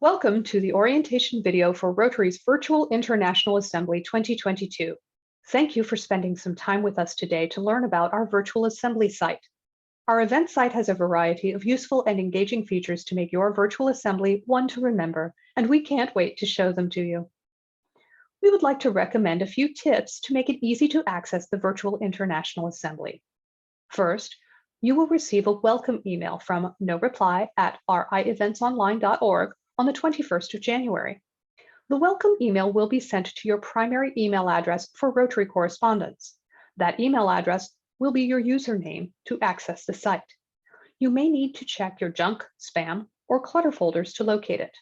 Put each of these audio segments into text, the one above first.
Welcome to the orientation video for Rotary's Virtual International Assembly 2022. Thank you for spending some time with us today to learn about our virtual assembly site. Our event site has a variety of useful and engaging features to make your virtual assembly one to remember, and we can't wait to show them to you. We would like to recommend a few tips to make it easy to access the Virtual International Assembly. First, you will receive a welcome email from noreply@rievents.online.org on the 21st of January. The welcome email will be sent to your primary email address for Rotary correspondence. That email address will be your username to access the site. You may need to check your junk, spam, or clutter folders to locate it.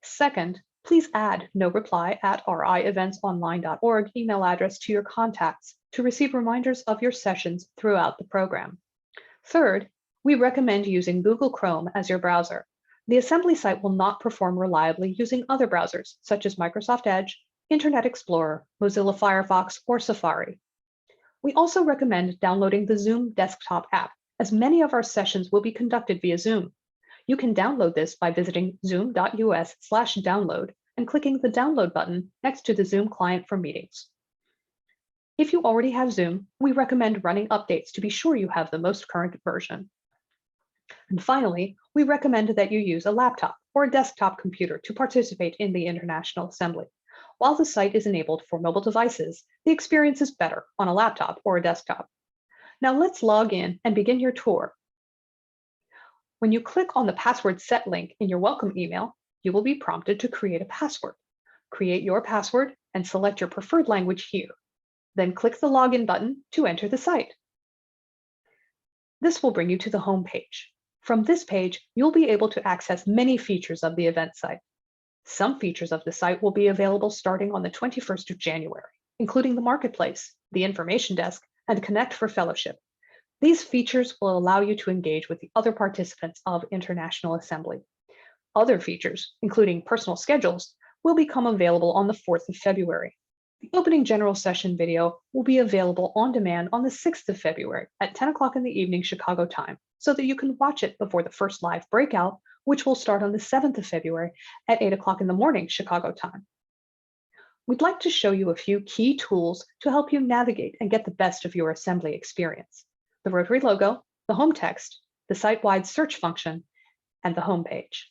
Second, please add noreply@rievents.online.org email address to your contacts to receive reminders of your sessions throughout the program. Third, we recommend using Google Chrome as your browser. The assembly site will not perform reliably using other browsers, such as Microsoft Edge, Internet Explorer, Mozilla Firefox, or Safari. We also recommend downloading the Zoom desktop app, as many of our sessions will be conducted via Zoom. You can download this by visiting zoom.us/download and clicking the download button next to the Zoom client for meetings. If you already have Zoom, we recommend running updates to be sure you have the most current version. And finally, we recommend that you use a laptop or a desktop computer to participate in the International Assembly. While the site is enabled for mobile devices, the experience is better on a laptop or a desktop. Now let's log in and begin your tour. When you click on the password set link in your welcome email, you will be prompted to create a password. Create your password and select your preferred language here. Then click the login button to enter the site. This will bring you to the home page. From this page, you'll be able to access many features of the event site. Some features of the site will be available starting on the 21st of January, including the Marketplace, the Information Desk, and Connect for Fellowship. These features will allow you to engage with the other participants of International Assembly. Other features, including personal schedules, will become available on the 4th of February. The opening general session video will be available on demand on the 6th of February at 10 o'clock in the evening Chicago time, so that you can watch it before the first live breakout, which will start on the 7th of February at 8 o'clock in the morning Chicago time. We'd like to show you a few key tools to help you navigate and get the best of your assembly experience: the Rotary logo, the home text, the site-wide search function, and the home page.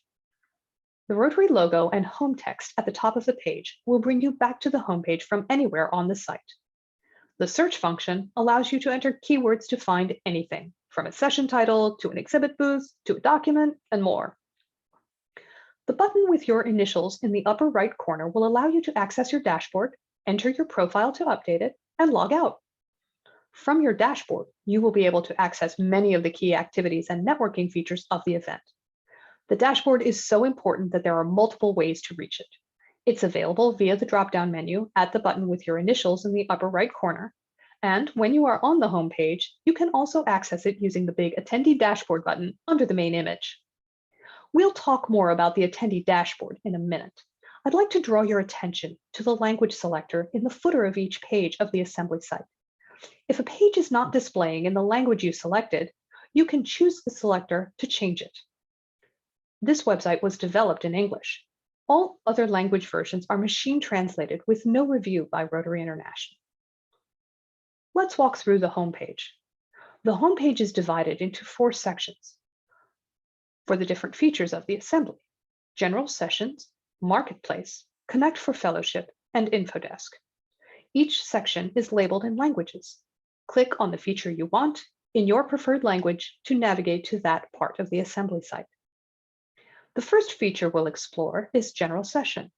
The Rotary logo and home text at the top of the page will bring you back to the home page from anywhere on the site. The search function allows you to enter keywords to find anything, from a session title to an exhibit booth to a document and more. The button with your initials in the upper right corner will allow you to access your dashboard, enter your profile to update it, and log out. From your dashboard, you will be able to access many of the key activities and networking features of the event. The dashboard is so important that there are multiple ways to reach it. It's available via the drop-down menu at the button with your initials in the upper right corner. And when you are on the home page, you can also access it using the big Attendee Dashboard button under the main image. We'll talk more about the Attendee Dashboard in a minute. I'd like to draw your attention to the language selector in the footer of each page of the assembly site. If a page is not displaying in the language you selected, you can choose the selector to change it. This website was developed in English. All other language versions are machine translated with no review by Rotary International. Let's walk through the homepage. The homepage is divided into 4 sections for the different features of the assembly: General Sessions, Marketplace, Connect for Fellowship, and Infodesk. Each section is labeled in languages. Click on the feature you want in your preferred language to navigate to that part of the assembly site. The first feature we'll explore is General Session.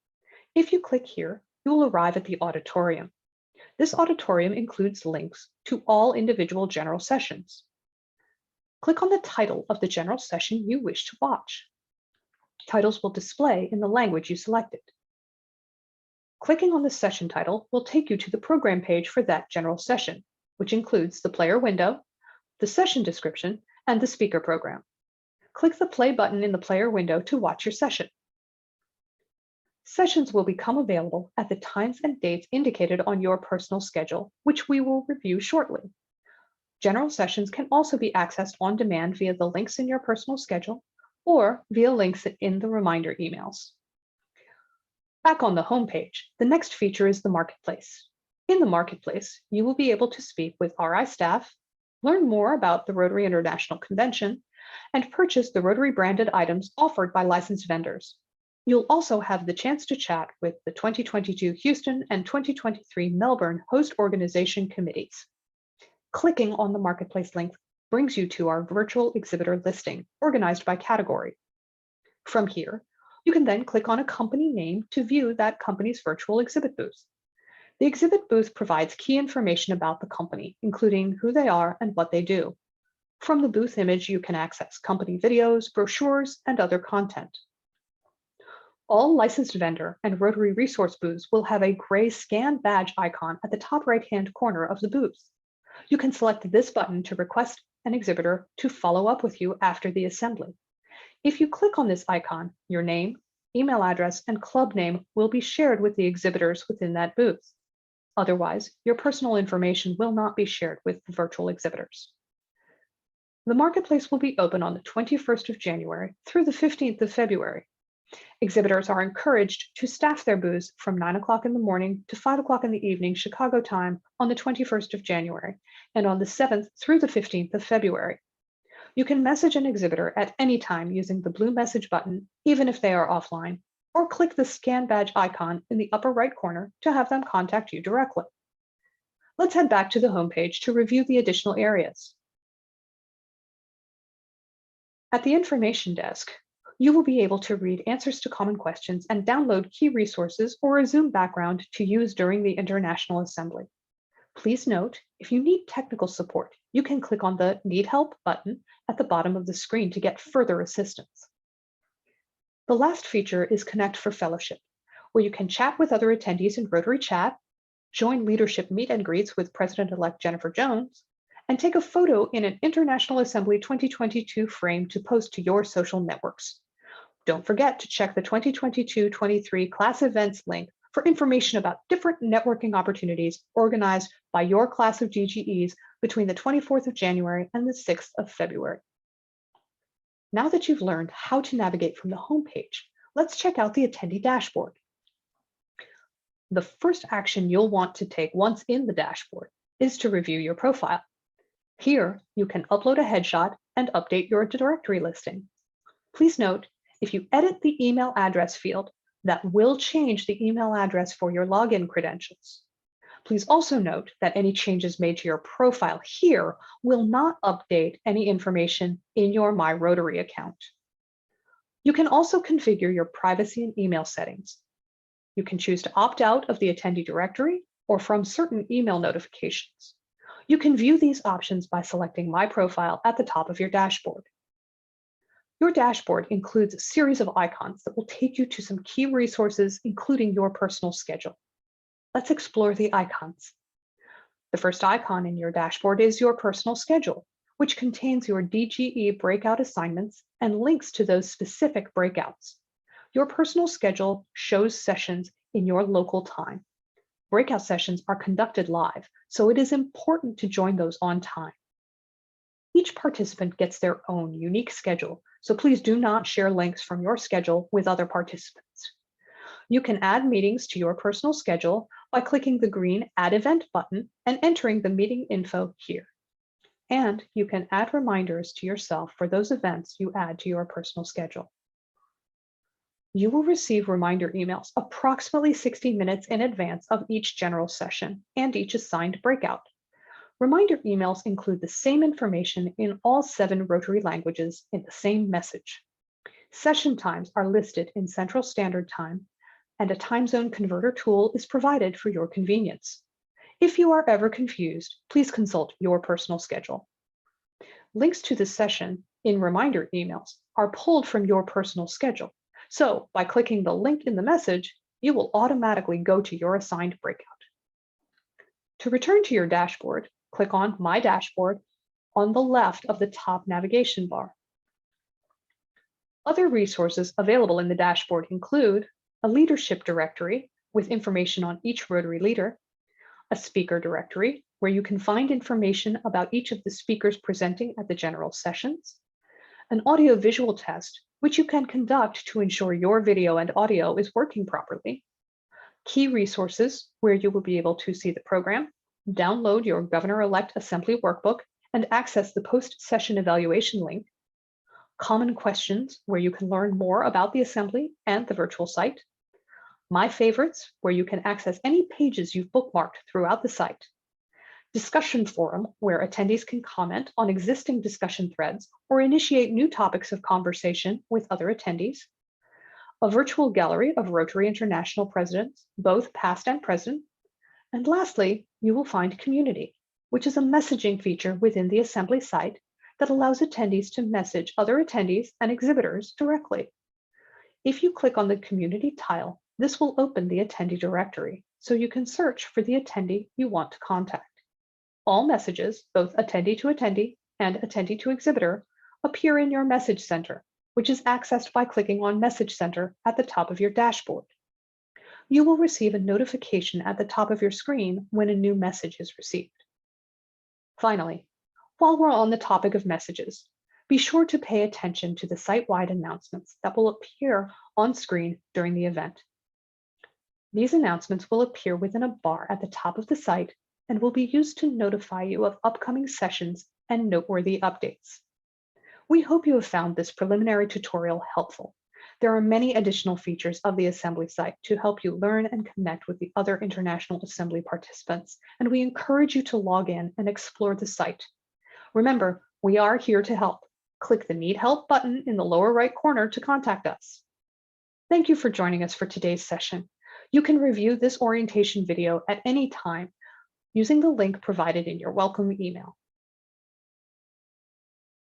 If you click here, you will arrive at the auditorium. This auditorium includes links to all individual general sessions. Click on the title of the general session you wish to watch. Titles will display in the language you selected. Clicking on the session title will take you to the program page for that general session, which includes the player window, the session description, and the speaker program. Click the play button in the player window to watch your session. Sessions will become available at the times and dates indicated on your personal schedule, which we will review shortly. General sessions can also be accessed on demand via the links in your personal schedule or via links in the reminder emails. Back on the home page, the next feature is the Marketplace. In the Marketplace, you will be able to speak with RI staff, learn more about the Rotary International Convention, and purchase the Rotary branded items offered by licensed vendors. You'll also have the chance to chat with the 2022 Houston and 2023 Melbourne host organization committees. Clicking on the Marketplace link brings you to our virtual exhibitor listing, organized by category. From here, you can then click on a company name to view that company's virtual exhibit booth. The exhibit booth provides key information about the company, including who they are and what they do. From the booth image, you can access company videos, brochures, and other content. All licensed vendor and Rotary resource booths will have a gray scan badge icon at the top right-hand corner of the booth. You can select this button to request an exhibitor to follow up with you after the assembly. If you click on this icon, your name, email address, and club name will be shared with the exhibitors within that booth. Otherwise, your personal information will not be shared with the virtual exhibitors. The Marketplace will be open on the 21st of January through the 15th of February. Exhibitors are encouraged to staff their booths from 9 o'clock in the morning to 5 o'clock in the evening Chicago time on the 21st of January and on the 7th through the 15th of February. You can message an exhibitor at any time using the blue message button, even if they are offline, or click the scan badge icon in the upper right corner to have them contact you directly. Let's head back to the homepage to review the additional areas. At the information desk, you will be able to read answers to common questions and download key resources or a Zoom background to use during the International Assembly. Please note, if you need technical support, you can click on the Need Help button at the bottom of the screen to get further assistance. The last feature is Connect for Fellowship, where you can chat with other attendees in Rotary Chat, join leadership meet and greets with President-elect Jennifer Jones, and take a photo in an International Assembly 2022 frame to post to your social networks. Don't forget to check the 2022-23 class events link for information about different networking opportunities organized by your class of DGEs between the 24th of January and the 6th of February. Now that you've learned how to navigate from the homepage, let's check out the attendee dashboard. The first action you'll want to take once in the dashboard is to review your profile. Here, you can upload a headshot and update your directory listing. Please note, if you edit the email address field, that will change the email address for your login credentials. Please also note that any changes made to your profile here will not update any information in your My Rotary account. You can also configure your privacy and email settings. You can choose to opt out of the attendee directory or from certain email notifications. You can view these options by selecting My Profile at the top of your dashboard. Your dashboard includes a series of icons that will take you to some key resources, including your personal schedule. Let's explore the icons. The first icon in your dashboard is your personal schedule, which contains your DGE breakout assignments and links to those specific breakouts. Your personal schedule shows sessions in your local time. Breakout sessions are conducted live, so it is important to join those on time. Each participant gets their own unique schedule, so please do not share links from your schedule with other participants. You can add meetings to your personal schedule by clicking the green Add Event button and entering the meeting info here. And you can add reminders to yourself for those events you add to your personal schedule. You will receive reminder emails approximately 60 minutes in advance of each general session and each assigned breakout. Reminder emails include the same information in all 7 Rotary languages in the same message. Session times are listed in Central Standard Time, and a time zone converter tool is provided for your convenience. If you are ever confused, please consult your personal schedule. Links to the session in reminder emails are pulled from your personal schedule. So by clicking the link in the message, you will automatically go to your assigned breakout. To return to your dashboard, click on My Dashboard on the left of the top navigation bar. Other resources available in the dashboard include a leadership directory with information on each Rotary leader, a speaker directory where you can find information about each of the speakers presenting at the general sessions, an audio-visual test which you can conduct to ensure your video and audio is working properly. Key resources, where you will be able to see the program, download your Governor-elect Assembly workbook, and access the post-session evaluation link. Common questions, where you can learn more about the Assembly and the virtual site. My favorites, where you can access any pages you've bookmarked throughout the site. Discussion forum, where attendees can comment on existing discussion threads or initiate new topics of conversation with other attendees. A virtual gallery of Rotary International presidents, both past and present. And lastly, you will find Community, which is a messaging feature within the Assembly site that allows attendees to message other attendees and exhibitors directly. If you click on the Community tile, this will open the attendee directory, so you can search for the attendee you want to contact. All messages, both attendee to attendee and attendee to exhibitor, appear in your message center, which is accessed by clicking on Message Center at the top of your dashboard. You will receive a notification at the top of your screen when a new message is received. Finally, while we're on the topic of messages, be sure to pay attention to the site-wide announcements that will appear on screen during the event. These announcements will appear within a bar at the top of the site and will be used to notify you of upcoming sessions and noteworthy updates. We hope you have found this preliminary tutorial helpful. There are many additional features of the Assembly site to help you learn and connect with the other International Assembly participants, and we encourage you to log in and explore the site. Remember, we are here to help. Click the Need Help button in the lower right corner to contact us. Thank you for joining us for today's session. You can review this orientation video at any time using the link provided in your welcome email.